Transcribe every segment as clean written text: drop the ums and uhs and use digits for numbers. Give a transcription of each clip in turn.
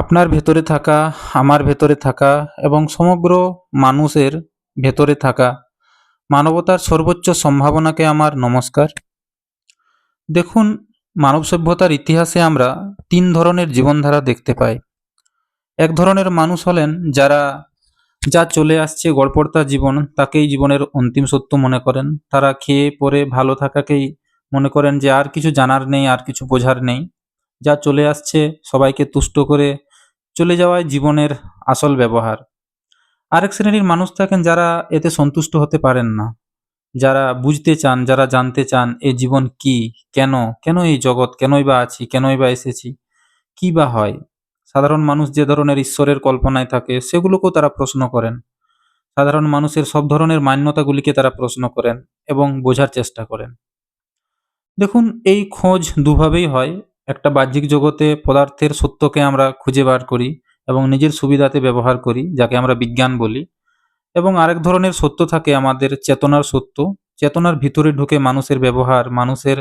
আপনার ভেতরে থাকা, আমার ভেতরে থাকা এবং সমগ্র মানুষের ভেতরে থাকা মানবতার সর্বোচ্চ সম্ভাবনাকে আমার নমস্কার। দেখুন, মানব সভ্যতার ইতিহাসে আমরা ৩ ধরনের জীবনধারা দেখতে পাই। এক ধরনের মানুষ হলেন যারা যা চলে আসছে গড়পড়তা জীবন তাকেই জীবনের অন্তিম সত্য মনে করেন। তারা খেয়ে পরে ভালো থাকাকেই মনে করেন যে আর কিছু জানার নেই, আর কিছু বোঝার নেই। যা চলে আসছে সবাইকে তুষ্ট করে চলে যাওয়াই জীবনের আসল ব্যবহার। আরেক শ্রেণীর মানুষ থাকেন যারা এতে সন্তুষ্ট হতে পারেন না। যারা বুঝতে চান, যারা জানতে চান এ জীবন কি? কেন? কেন এই জগৎ? কেনই বা আছি? কেনই বা এসেছি? কি বা হয়? সাধারণ মানুষ যে ধরনের ঈশ্বরের কল্পনায় থাকে সেগুলোকেও তারা প্রশ্ন করেন। সাধারণ মানুষের সব ধরনের মান্যতাগুলিকে তারা প্রশ্ন করেন এবং বোঝার চেষ্টা করেন। দেখুন, এই খোঁজ দুভাবেই হয়। একটা বাহ্যিক জগতে পদার্থের সত্যকে আমরা খুঁজে বার করি এবং নিজের সুবিধাতে ব্যবহার করি, যাকে আমরা বিজ্ঞান বলি। এবং আরেক ধরনের সত্য থাকে আমাদের চেতনার সত্য। চেতনার ভিতরে ঢুকে মানুষের ব্যবহার, মানুষের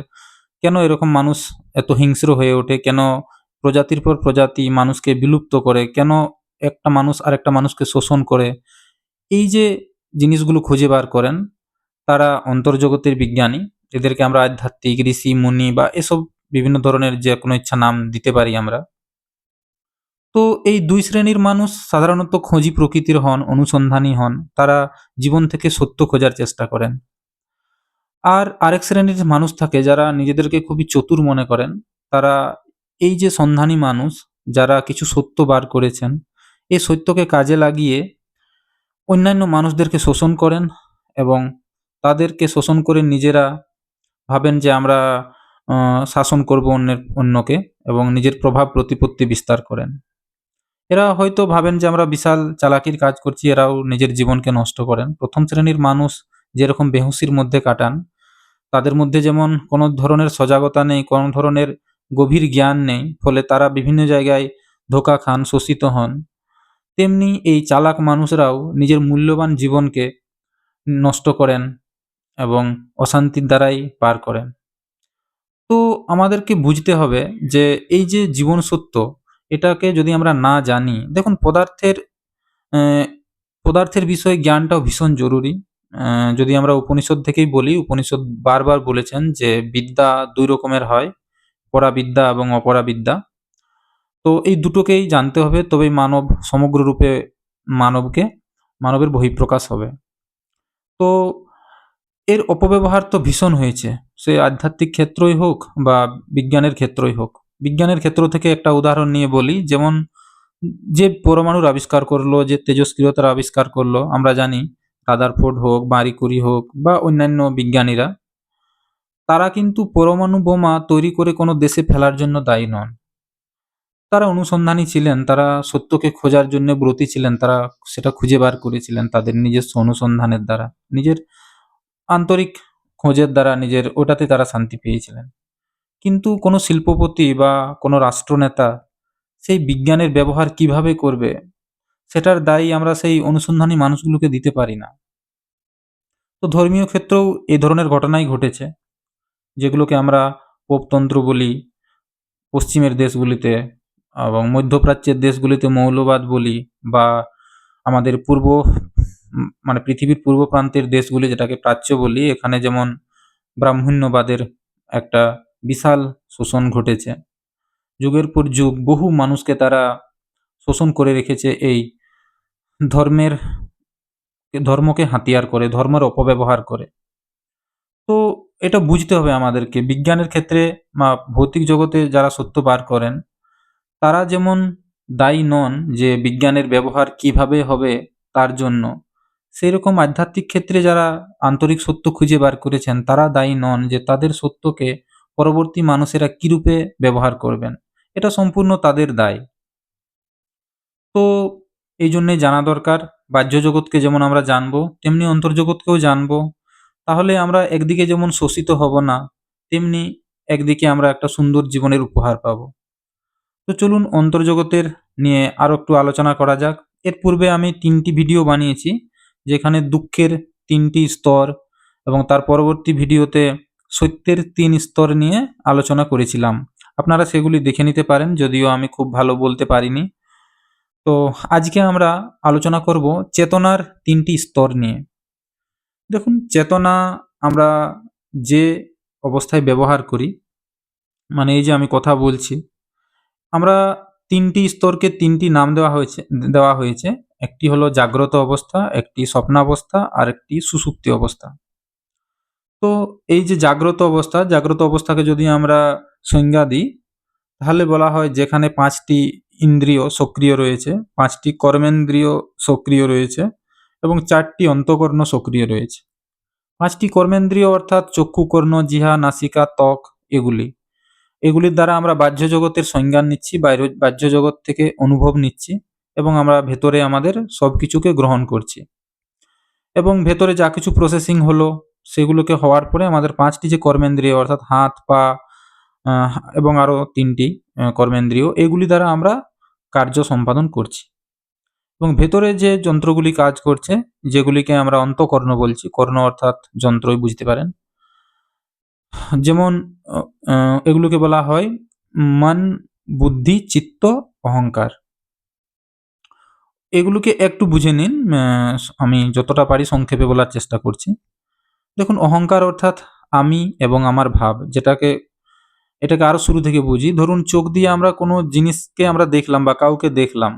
কেন এরকম মানুষ এত হিংস্র হয়ে ওঠে, কেন প্রজাতির পর প্রজাতি মানুষকে বিলুপ্ত করে, কেন একটা মানুষ আরেকটা মানুষকে শোষণ করে, এই যে জিনিসগুলো খুঁজে বার করেন তারা অন্তর্জগতের বিজ্ঞানী। এদেরকে আমরা আধ্যাত্মিক, ঋষি, মুনি বা এসব বিভিন্ন ধরনের যে কোনো ইচ্ছা নাম দিতে পারি আমরা। তো এই ২ শ্রেণীর মানুষ সাধারণত খোঁজি প্রকৃতির হন, অনুসন্ধানী হন। তারা জীবন থেকে সত্য খোঁজার চেষ্টা করেন। আর আরেক শ্রেণীর মানুষ থাকে যারা নিজেদেরকে খুবই চতুর মনে করেন। তারা এই যে সন্ধানী মানুষ, যারা কিছু সত্য বার করেছেন, এই সত্যকে কাজে লাগিয়ে অন্যান্য মানুষদেরকে শোষণ করেন এবং তাদেরকে শোষণ করে নিজেরা ভাবেন যে আমরা শাসন করব অন্যকে এবং নিজের প্রভাব প্রতিপত্তি বিস্তার করেন। এরা হয়তো ভাবেন যে আমরা বিশাল চালাকির কাজ করছি, এরাও নিজের জীবনকে নষ্ট করেন। ১ম শ্রেণীর মানুষ যেরকম বেহুঁশির মধ্যে কাটান, তাদের মধ্যে যেমন কোনো ধরনের সজাগতা নেই, কোনো ধরনের গভীর জ্ঞান নেই, ফলে তারা বিভিন্ন জায়গায় ধোঁকা খান, শোষিত হন। তেমনি এই চালাক মানুষরাও নিজের মূল্যবান জীবনকে নষ্ট করেন এবং অশান্তির দ্বারাই পার করেন। তো আমাদেরকে বুঝতে হবে যে এই যে জীবন সত্য, এটাকে যদি আমরা না জানি, দেখুন অ্যা পদার্থের বিষয়ে জ্ঞানটাও ভীষণ জরুরি। যদি আমরা উপনিষদ থেকেই বলি, উপনিষদ বারবার বলেছেন যে বিদ্যা ২ রকমের হয়, পরাবিদ্যা এবং অপরাবিদ্যা। তো এই দুটোকেই জানতে হবে, তবেই মানব সমগ্র রূপে মানবকে মানবের বহিঃপ্রকাশ হবে। তো এর অপব্যবহার তো ভীষণ হয়েছে। সে আধ্যাত্মিক ক্ষেত্রই হোক বা বিজ্ঞানের ক্ষেত্রই হোক। বিজ্ঞানের ক্ষেত্র থেকে একটা উদাহরণ নিয়ে বলি, যেমন যে পরমাণুর আবিষ্কার করলো, যে তেজস্ক্রিয়তার আবিষ্কার করলো, আমরা জানি রাদারফোর্ড হোক, মারি কুরি হোক বা অন্যান্য বিজ্ঞানীরা, তারা কিন্তু পরমাণু বোমা তৈরি করে কোনো দেশে ফেলার জন্য দায়ী নন। তারা অনুসন্ধানী ছিলেন, তারা সত্যকে খোঁজার জন্য ব্রতী ছিলেন, তারা সেটা খুঁজে বার করেছিলেন তাদের নিজস্ব অনুসন্ধানের দ্বারা। নিজের আন্তরিক খোঁজের দ্বারা নিজের ওটাতে তারা শান্তি পেয়েছিলেন। কিন্তু কোনো শিল্পপতি বা কোনো রাষ্ট্রনেতা সেই বিজ্ঞানের ব্যবহার কিভাবে করবে, সেটার দায়ী আমরা সেই অনুসন্ধানী মানুষগুলোকে দিতে পারি না। তো ধর্মীয় ক্ষেত্রেও এ ধরনের ঘটনাই ঘটেছে, যেগুলোকে আমরা পোপতন্ত্র বলি পশ্চিমের দেশগুলিতে, এবং মধ্যপ্রাচ্যের দেশগুলিতে মৌলবাদ বলি, বা আমাদের মানে পৃথিবীর পূর্ব প্রান্তের দেশগুলি যেটাকে প্রাচ্য বলি, এখানে যেমন ব্রাহ্মণ্যবাদের একটা বিশাল শোষণ ঘটেছে। যুগের পর যুগ বহু মানুষকে তারা শোষণ করে রেখেছে এই ধর্মের ধর্মকে হাতিয়ার করে, ধর্মের অপব্যবহার করে। তো এটা বুঝতে হবে আমাদেরকে। বিজ্ঞানের ক্ষেত্রে বা ভৌতিক জগতে যারা সত্য বার করেন, তারা যেমন দায়ী নন যে বিজ্ঞানের ব্যবহার কিভাবে হবে তার জন্য, সেইরকম আধ্যাত্মিক ক্ষেত্রে যারা আন্তরিক সত্য খুঁজে বার করেছেন, তারা দায়ী নন যে তাদের সত্যকে পরবর্তী মানুষেরা কিরূপে ব্যবহার করবেন। এটা সম্পূর্ণ তাদের দায়। তো এই জন্যই জানা দরকার, বাহ্য জগৎকে যেমন আমরা জানবো, তেমনি অন্তর্জগৎকেও জানবো। তাহলে আমরা একদিকে যেমন শোষিত হব না, তেমনি একদিকে আমরা একটা সুন্দর জীবনের উপহার পাবো। তো চলুন অন্তর্জগতের নিয়ে আরো একটু আলোচনা করা যাক। এর পূর্বে আমি ৩টি ভিডিও বানিয়েছি, যেখানে দুঃখের ৩টি স্তর এবং তার পরবর্তী ভিডিওতে সত্যের ৩ স্তর নিয়ে আলোচনা করেছিলাম। আপনারা সেগুলি দেখে নিতে পারেন, যদিও আমি খুব ভালো বলতে পারিনি। তো আজকে আমরা আলোচনা করব চেতনার ৩টি স্তর নিয়ে। দেখুন, চেতনা আমরা যে অবস্থায় ব্যবহার করি, মানে এই যে আমি কথা বলছি, আমরা ৩টি স্তরকে ৩টি নাম দেওয়া হয়েছে। একটি হলো জাগ্রত অবস্থা, একটি স্বপ্নাবস্থা, আরেকটি সুষুপ্তি অবস্থা। তো এই যে জাগ্রত অবস্থাকে যদি আমরা সংজ্ঞা দিই, তাহলে বলা হয় যেখানে ৫টি ইন্দ্রিয় সক্রিয় রয়েছে, ৫টি কর্মেন্দ্রিয় সক্রিয় রয়েছে এবং ৪টি অন্তঃকরণ সক্রিয় রয়েছে। ৫টি কর্মেন্দ্রিয় অর্থাৎ চক্ষু, কর্ণ, জিহ্বা, নাসিকা, ত্বক এগুলি। এগুলির দ্বারা আমরা বাহ্য জগতের সংজ্ঞান নিচ্ছি, বাহ্য জগৎ থেকে অনুভব নিচ্ছি এবং আমরা ভেতরে আমাদের সবকিছুকে গ্রহণ করছি। এবং ভেতরে যা কিছু প্রসেসিং হলো সেগুলোকে হওয়ার পরে আমাদের ৫টি যে কর্মেন্দ্রিয় অর্থাৎ হাত, পা এবং আরও ৩টি কর্মেন্দ্রিয়, এগুলি দ্বারা আমরা কার্য সম্পাদন করছি। এবং ভেতরে যে যন্ত্রগুলি কাজ করছে, যেগুলিকে আমরা অন্তঃকরণ বলছি, কর্ণ অর্থাৎ যন্ত্রই বুঝতে পারেন। যেমন এগুলোকে বলা হয় মন, বুদ্ধি, চিত্ত, অহংকার। এগুলোকে একটু বুঝে নিন, আমি যতটা পারি সংক্ষেপে বলার চেষ্টা করছি। দেখুন, অহংকার অর্থাৎ আমি এবং আমার ভাব, এটাকে আরো শুরু থেকে বুঝি। ধরুন, চোখ দিয়ে আমরা কোনো জিনিসকে আমরা দেখলাম বা কাউকে দেখলাম,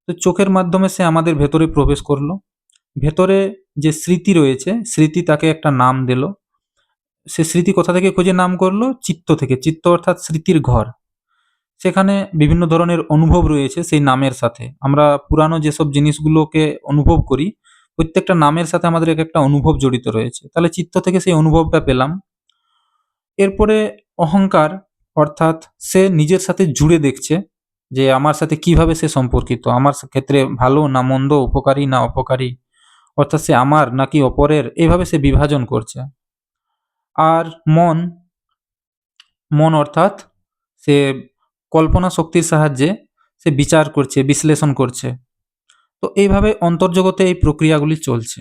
তো চোখের মাধ্যমে সে আমাদের ভেতরে প্রবেশ করলো। ভেতরে যে স্মৃতি রয়েছে, স্মৃতি তাকে একটা নাম দিল। সে স্মৃতি কোথা থেকে খুঁজে নাম করলো? চিত্ত থেকে। চিত্ত অর্থাৎ স্মৃতির ঘর। সেখানে বিভিন্ন ধরনের অনুভব রয়েছে সেই নামের সাথে। আমরা পুরানো যেসব জিনিসগুলোকে অনুভব করি, প্রত্যেকটা নামের সাথে আমাদের এক একটা অনুভব জড়িত রয়েছে। তাহলে চিত্ত থেকে সেই অনুভবটা পেলাম। এরপরে অহংকার অর্থাৎ সে নিজের সাথে জুড়ে দেখছে যে আমার সাথে কিভাবে সে সম্পর্কিত, আমার ক্ষেত্রে ভালো না মন্দ, উপকারী না অপকারী, অর্থাৎ সে আমার নাকি অপরের, এভাবে সে বিভাজন করছে। আর মন, মন অর্থাৎ সে কল্পনা শক্তির সাহায্যে সে বিচার করছে, বিশ্লেষণ করছে। তো এইভাবে অন্তর্জগতে এই প্রক্রিয়াগুলি চলছে।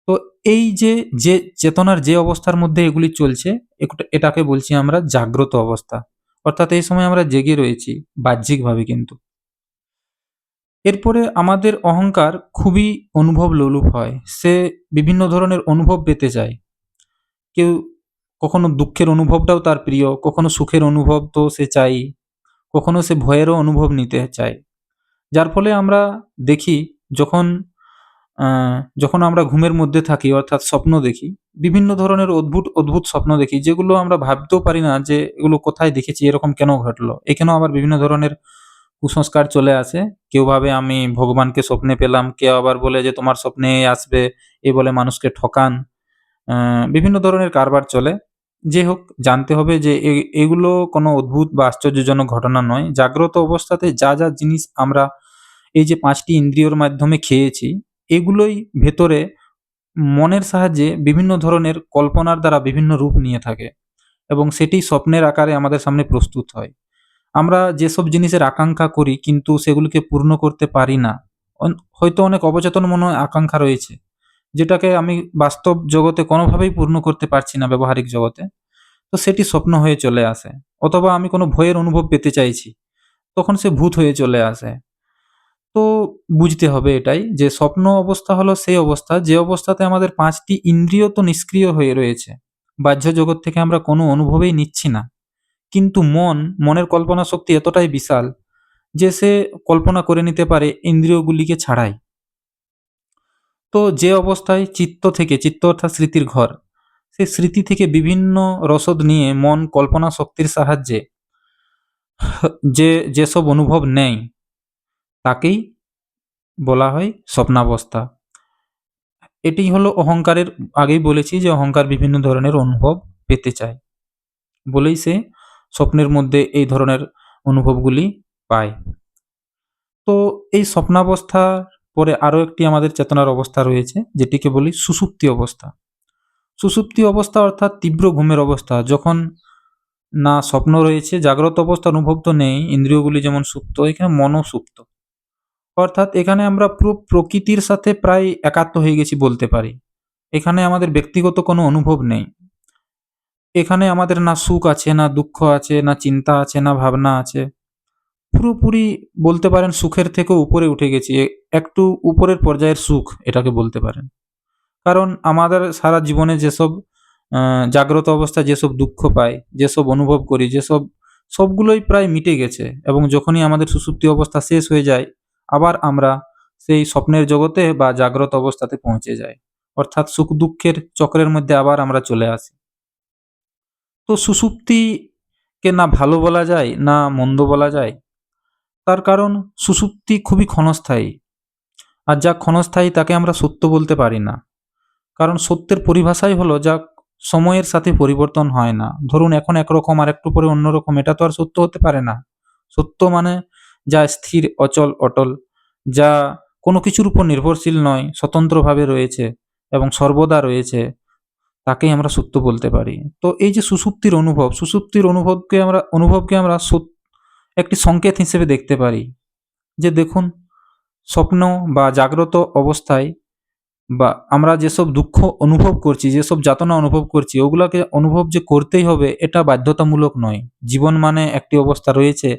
তো এই যে চেতনার যে অবস্থার মধ্যে এগুলি চলছে, এটাকে বলছি আমরা জাগ্রত অবস্থা। অর্থাৎ এই সময় আমরা জেগে রয়েছি বাহ্যিকভাবে কিন্তু। এরপরে আমাদের অহংকার খুবই অনুভব লোলুপ হয়। সে বিভিন্ন ধরনের অনুভব পেতে চায়। কেউ কখনো দুঃখের অনুভবটাও তার প্রিয়, কখনো সুখের অনুভব তো সে চাই, কখনো সে ভয়েরও অনুভব নিতে চায়। যার ফলে আমরা দেখি যখন যখন আমরা ঘুমের মধ্যে থাকি অর্থাৎ স্বপ্ন দেখি, বিভিন্ন ধরনের অদ্ভুত অদ্ভুত স্বপ্ন দেখি, যেগুলো আমরা ভাবতেও পারি না যে এগুলো কোথায় দেখেছি, এরকম কেন ঘটলো। এখানেও আবার বিভিন্ন ধরনের কুসংস্কার চলে আসে। কেউ ভাবে আমি ভগবানকে স্বপ্নে পেলাম, কেউ আবার বলে যে তোমার স্বপ্নে আসবে, এই বলে মানুষকে ঠকান। বিভিন্ন ধরনের কারবার চলে। যে হোক, জানতে হবে যে এগুলো কোনো অদ্ভুত বা আশ্চর্যজনক ঘটনা নয়। জাগ্রত অবস্থাতে যা যা জিনিস আমরা এই যে ৫টি ইন্দ্রিয়র মাধ্যমে খেয়েছি, এগুলোই ভেতরে মনের সাহায্যে বিভিন্ন ধরনের কল্পনার দ্বারা বিভিন্ন রূপ নিয়ে থাকে এবং সেটি স্বপ্নের আকারে আমাদের সামনে প্রস্তুত হয়। আমরা যেসব জিনিসের আকাঙ্ক্ষা করি কিন্তু সেগুলিকে পূর্ণ করতে পারি না, হয়তো অনেক অবচেতন মনে আকাঙ্ক্ষা রয়েছে, যেটাকে আমি বাস্তব জগতে কোনোভাবেই পূর্ণ করতে পারছি না, ব্যবহারিক জগতে, তো সেটি স্বপ্ন হয়ে চলে আসে। অথবা আমি কোনো ভয়ের অনুভব পেতে চাইছি, তখন সে ভূত হয়ে চলে আসে। তো বুঝতে হবে এটাই যে স্বপ্ন অবস্থা হলো সেই অবস্থা, যে অবস্থাতে আমাদের ৫টি ইন্দ্রিয় তো নিষ্ক্রিয় হয়ে রয়েছে। বাহ্য জগৎ থেকে আমরা কোনো অনুভবেই নিচ্ছি না। কিন্তু মনের কল্পনা শক্তি এতটাই বিশাল যে সে কল্পনা করে নিতে পারে ইন্দ্রিয়গুলিকে ছাড়াই। তো যে অবস্থায় চিত্ত অর্থাৎ স্মৃতির ঘর, সেই স্মৃতি থেকে বিভিন্ন রসদ নিয়ে মন কল্পনা শক্তির সাহায্যে যেসব অনুভব নেয়, তাকেই বলা হয় স্বপ্নাবস্থা। এটি হলো অহংকারের, আগেই বলেছি যে অহংকার বিভিন্ন ধরনের অনুভব পেতে চায় বলেই সে স্বপ্নের মধ্যে এই ধরনের অনুভবগুলি পায়। তো এই স্বপ্নাবস্থার পরে আরও একটি আমাদের চেতনার অবস্থা রয়েছে, যেটিকে বলি সুষুপ্তি অবস্থা। সুষুপ্তি অবস্থা অর্থাৎ তীব্র ঘুমের অবস্থা, যখন না স্বপ্ন রয়েছে, জাগ্রত অবস্থার অনুভব তো নেই, ইন্দ্রিয়গুলি যেমন সুপ্ত, এখানে মনও সুপ্ত। অর্থাৎ এখানে আমরা পুরো প্রকৃতির সাথে প্রায় একাত্ম হয়ে গেছি বলতে পারি। এখানে আমাদের ব্যক্তিগত কোনো অনুভব নেই। এখানে আমাদের না সুখ আছে, না দুঃখ আছে, না চিন্তা আছে, না ভাবনা আছে। পুরোপুরি বলতে পারেন সুখের থেকেও উপরে উঠে গেছি। একটু উপরের পর্যায়ের সুখ এটাকে বলতে পারেন। কারণ আমাদের সারা জীবনে যেসব জাগ্রত অবস্থায় যেসব দুঃখ পাই, যেসব অনুভব করি, সবগুলোই প্রায় মিটে গেছে এবং যখনই আমাদের সুষুপ্তি অবস্থা শেষ হয়ে যায়, আবার আমরা সেই স্বপ্নের জগতে বা জাগ্রত অবস্থাতে পৌঁছে যাই। অর্থাৎ সুখ-দুঃখের চক্রের মধ্যে আবার আমরা চলে আসি। তো সুষুপ্তিকে না ভালো বলা যায়, না মন্দ বলা যায়। তার কারণ সুষুপ্তি খুবই ক্ষণস্থায়ী। আর যা ক্ষণস্থায়ী তাকে আমরা সত্য বলতে পারি না। কারণ সত্যের পরিভাষাই হলো যা সময়ের সাথে পরিবর্তন হয় না। ধরুন এখন একরকম আরেকটু পরে অন্যরকম, এটা তো আর সত্য হতে পারে না। সত্য মানে যা স্থির, অচল, অটল, যা কোনো কিছুর উপর নির্ভরশীল নয়, স্বতন্ত্রভাবে রয়েছে এবং সর্বদা রয়েছে, তাকেই আমরা সত্য বলতে পারি। তো এই যে সুষুপ্তির অনুভবকে আমরা একটি সংকেত হিসেবে দেখতে পারি। যে দেখুন, স্বপ্ন বা জাগ্রত অবস্থায় বা আমরা যেসব দুঃখ অনুভব করছি, যেসব যাতনা অনুভব করছি, ওগুলাকে অনুভব যে করতেই হবে এটা বাধ্যতামূলক নয়। জীবন মানে একটি অবস্থা রয়েছে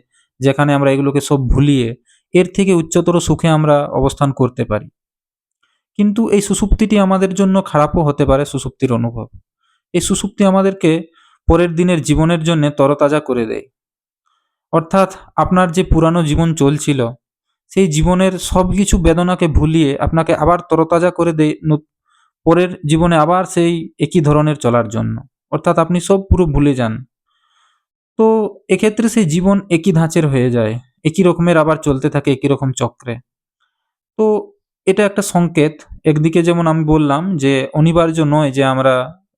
যেখানে আমরা এগুলোকে সব ভুলিয়ে এর থেকে উচ্চতর সুখে আমরা অবস্থান করতে পারি। কিন্তু এই সুষুপ্তিটি আমাদের জন্য খারাপও হতে পারে। সুষুপ্তির অনুভব, এই সুষুপ্তি আমাদেরকে পরের দিনের জীবনের জন্য তরতাজা করে দেয়। অর্থাৎ আপনার যে পুরানো জীবন চলছিল, সেই জীবনের সবকিছু বেদনাকে ভুলিয়ে আপনাকে আবার তরতাজা করে দেয় পরের জীবনে আবার সেই একই ধরনের চলার জন্য। অর্থাৎ আপনি সব পুরো ভুলে যান। তো এক্ষেত্রে সেই জীবন একই ধাঁচের হয়ে যায়, একই রকমের আবার চলতে থাকে একই রকম চক্রে। তো এটা একটা সংকেত। একদিকে যেমন আমি বললাম যে অনিবার্য নয় যে আমরা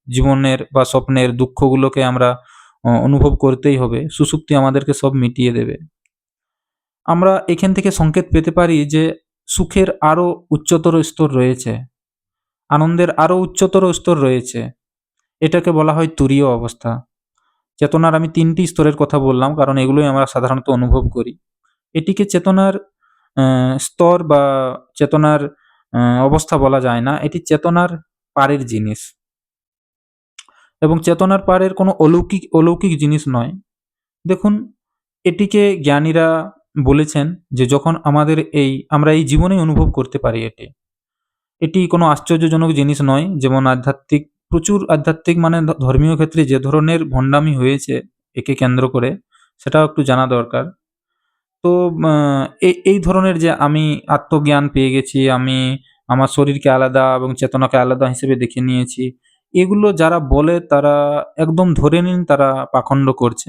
জীবনের বা স্বপ্নের দুঃখগুলোকে আমরা অনুভব করতেই হবে, সুষুপ্তি আমাদেরকে সব মিটিয়ে দেবে। আমরা এখান থেকে সংকেত পেতে পারি যে সুখের আরো উচ্চতর স্তর রয়েছে, আনন্দের আরো উচ্চতর স্তর রয়েছে। এটাকে বলা হয় তুরীয় অবস্থা। চেতনার আমি ৩টি স্তরের কথা বললাম কারণ এগুলোই আমরা সাধারণত অনুভব করি। এটিকে চেতনার স্তর বা চেতনার অবস্থা বলা যায় না। এটি চেতনার পারের জিনিস এবং চেতনার পারের কোনো অলৌকিক জিনিস নয়। দেখুন, এটিকে জ্ঞানীরা বলেছেন যে যখন আমরা এই জীবনেই অনুভব করতে পারি এটি। এটি কোনো আশ্চর্যজনক জিনিস নয়। যেমন প্রচুর আধ্যাত্মিক মানে ধর্মীয় ক্ষেত্রে যে ধরনের ভণ্ডামি হয়েছে একে কেন্দ্র করে, সেটাও একটু জানা দরকার। তো এই ধরনের যে আমি আত্মজ্ঞান পেয়ে গেছি, আমি আমার শরীরকে আলাদা এবং চেতনাকে আলাদা হিসেবে দেখে নিয়েছি, এগুলো যারা বলে তারা একদম ধরে নিন তারা পাখণ্ড করছে।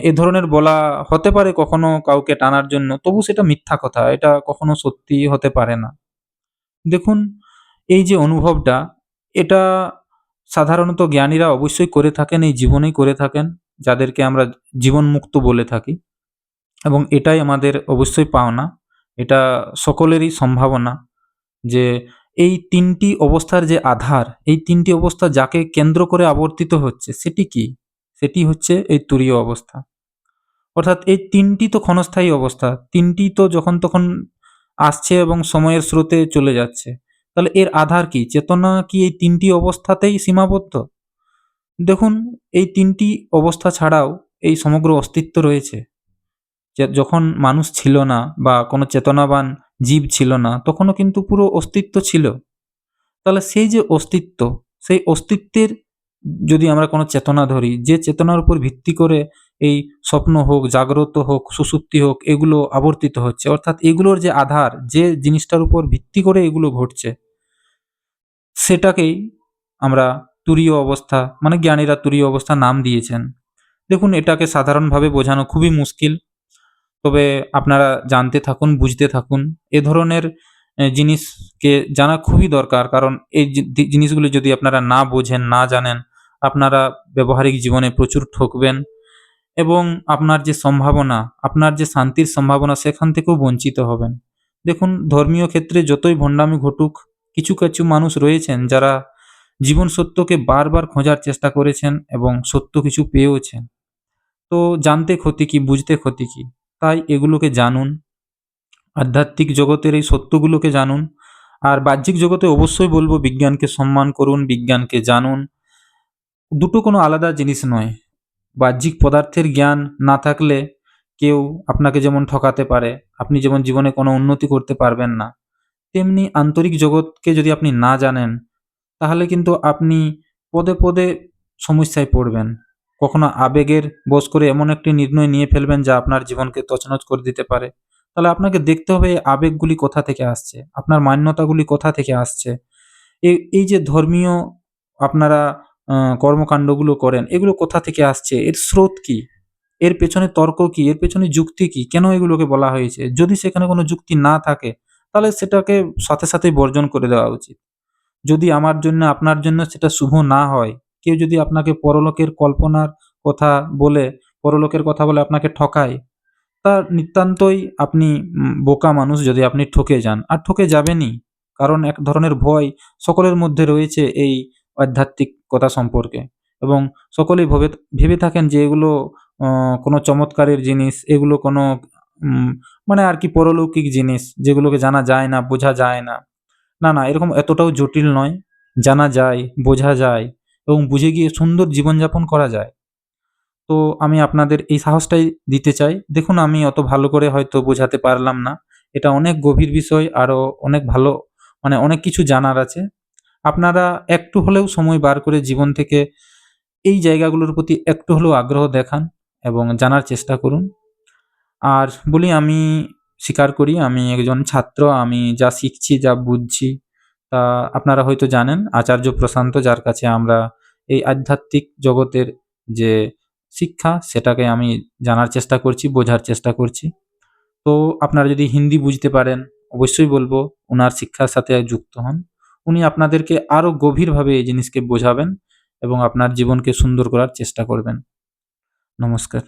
এ ধরনের বলা হতে পারে কখনো কাউকে টানার জন্য, তবু সেটা মিথ্যা কথা। এটা কখনো সত্যি হতে পারে না। দেখুন, এই যে অনুভবটা, এটা সাধারণত জ্ঞানীরা অবশ্যই করে থাকেন, এই জীবনেই করে থাকেন, যাদেরকে আমরা জীবনমুক্ত বলে থাকি এবং এটাই আমাদের অবশ্যই পাওনা। এটা সকলেরই সম্ভাবনা যে এই ৩টি অবস্থার যে আধার, এই ৩টি অবস্থা যাকে কেন্দ্র করে আবর্তিত হচ্ছে সেটি কি? সেটি হচ্ছে এই তুরীয় অবস্থা। অর্থাৎ এই ৩টি তো ক্ষণস্থায়ী অবস্থা। ৩টি তো যখন তখন আসছে এবং সময়ের স্রোতে চলে যাচ্ছে। তাহলে এর আধার কি? চেতনা কি এই ৩টি অবস্থাতেই সীমাবদ্ধ? দেখুন, এই ৩টি অবস্থা ছাড়াও এই সমগ্র অস্তিত্ব রয়েছে। যখন মানুষ ছিল না বা কোনো চেতনাবান জীব ছিল না, তখনও কিন্তু পুরো অস্তিত্ব ছিল। তাহলে সেই যে অস্তিত্ব, সেই অস্তিত্বের যদি আমরা কোনো চেতনা ধরি, যে চেতনার উপর ভিত্তি করে এই স্বপ্ন হোক, জাগ্রত হোক, সুষুপ্তি হোক, এগুলো আবর্তিত হচ্ছে। অর্থাৎ এগুলোর যে আধার, যে জিনিসটার উপর ভিত্তি করে এগুলো ঘটছে, সেটাকেই আমরা তুরীয় অবস্থা মানে জ্ঞানীরা তুরীয় অবস্থা নাম দিয়েছেন। দেখুন, এটাকে সাধারণভাবে বোঝানো খুবই মুশকিল। তবে আপনারা জানতে থাকুন, বুঝতে থাকুন। এ ধরনের জিনিসকে জানা খুবই দরকার। কারণ এই জিনিসগুলো যদি আপনারা না বোঝেন, না জানেন, আপনারা ব্যবহারিক জীবনে প্রচুর ঠকবেন এবং আপনার যে শান্তির সম্ভাবনা সেখান থেকেও বঞ্চিত হবেন। দেখুন, ধর্মীয় ক্ষেত্রে যতই ভণ্ডামি ঘটুক, কিছু মানুষ রয়েছেন যারা জীবন সত্যকে বারবার খোঁজার চেষ্টা করেছেন এবং সত্য কিছু পেয়েওছেন। তো জানতে ক্ষতি কি, বুঝতে ক্ষতি কি? তাই এগুলোকে জানুন। আধ্যাত্মিক জগতের এই সত্যগুলোকে জানুন। আর বাহ্যিক জগতে অবশ্যই বলব বিজ্ঞানকে সম্মান করুন, বিজ্ঞানকে জানুন। দুটো কোনো আলাদা জিনিস নয়। বাহ্যিক পদার্থের জ্ঞান না থাকলে কেউ আপনাকে যেমন ঠকাতে পারে, আপনি যেমন জীবনে কোনো উন্নতি করতে পারবেন না, তেমনি আন্তরিক জগৎকে যদি আপনি না জানেন, তাহলে কিন্তু আপনি পদে, পদে সমস্যায় পড়বেন। কখনো আবেগের বশ করে এমন একটি নির্ণয় নিয়ে ফেলবেন যা আপনার জীবনকে তছনছ করে দিতে পারে। তাহলে আপনাকে দেখতে হবে এই আবেগগুলি কোথা থেকে আসছে, আপনার মান্যতাগুলি কোথা থেকে আসছে। এই যে ধর্মীয় আপনারা কর্মকান্ডগুলো করেন, এগুলো কোথা থেকে আসছে? এর স্রোত কি? এর পেছনে তর্ক কি? এর পেছনে যুক্তি কি? কেন এগুলোকে বলা হয়েছে? যদি সেখানে কোনো যুক্তি না থাকে, তাহলে সেটাকে সাথে, সাথেই বর্জন করে দেওয়া উচিত। যদি আমার জন্য, আপনার জন্য সেটা শুভ না হয়, কেউ যদি আপনাকে পরলোকের কল্পনার কথা বলে, পরলোকের কথা বলে আপনাকে ঠকায়, তা নিতান্তই আপনি বোকা মানুষ যদি আপনি ঠকে যান। আর ঠকে যাবেনই। কারণ এক ধরনের ভয় সকলের মধ্যে রয়েছে এই আধ্যাত্মিকতা সম্পর্কে, এবং সকলেই ভেবে থাকেন যে এগুলো কোনো চমৎকারের জিনিস, এগুলো কোনো উম মানে আরকি পরলৌকিক জিনিস, যেগুলোকে জানা যায় না, বোঝা যায় না। না, না, এরকম এতটাও জটিল নয়। জানা যায়, বোঝা যায় এবং বুঝে গিয়ে সুন্দর জীবনযাপন করা যায়। তো আমি আপনাদের এই সাহসটাই দিতে চাই। দেখুন, আমি অত ভালো করে হয়তো বোঝাতে পারলাম না। এটা অনেক গভীর বিষয়, আরো অনেক ভালো, মানে অনেক কিছু জানার আছে। আপনারা একটু হলেও সময় বার করে জীবন থেকে এই জায়গাগুলোর প্রতি একটু হলেও আগ্রহ দেখান এবং জানার চেষ্টা করুন। আর বলি, আমি স্বীকার করি আমি একজন ছাত্র। আমি যা শিখছি, যা বুঝছি, তা আপনারা হয়তো জানেন আচার্য প্রশান্ত, যার কাছে আমরা এই আধ্যাত্মিক জগতের যে শিক্ষা সেটাকে আমি জানার চেষ্টা করছি, বোঝার চেষ্টা করছি। তো আপনারা যদি হিন্দি বুঝতে পারেন, অবশ্যই বলব উনার শিক্ষার সাথে যুক্ত হন। উনি আপনাদেরকে আরো গভীরভাবে এই জিনিসকে বোঝাবেন এবং আপনার জীবনকে সুন্দর করার চেষ্টা করবেন। নমস্কার।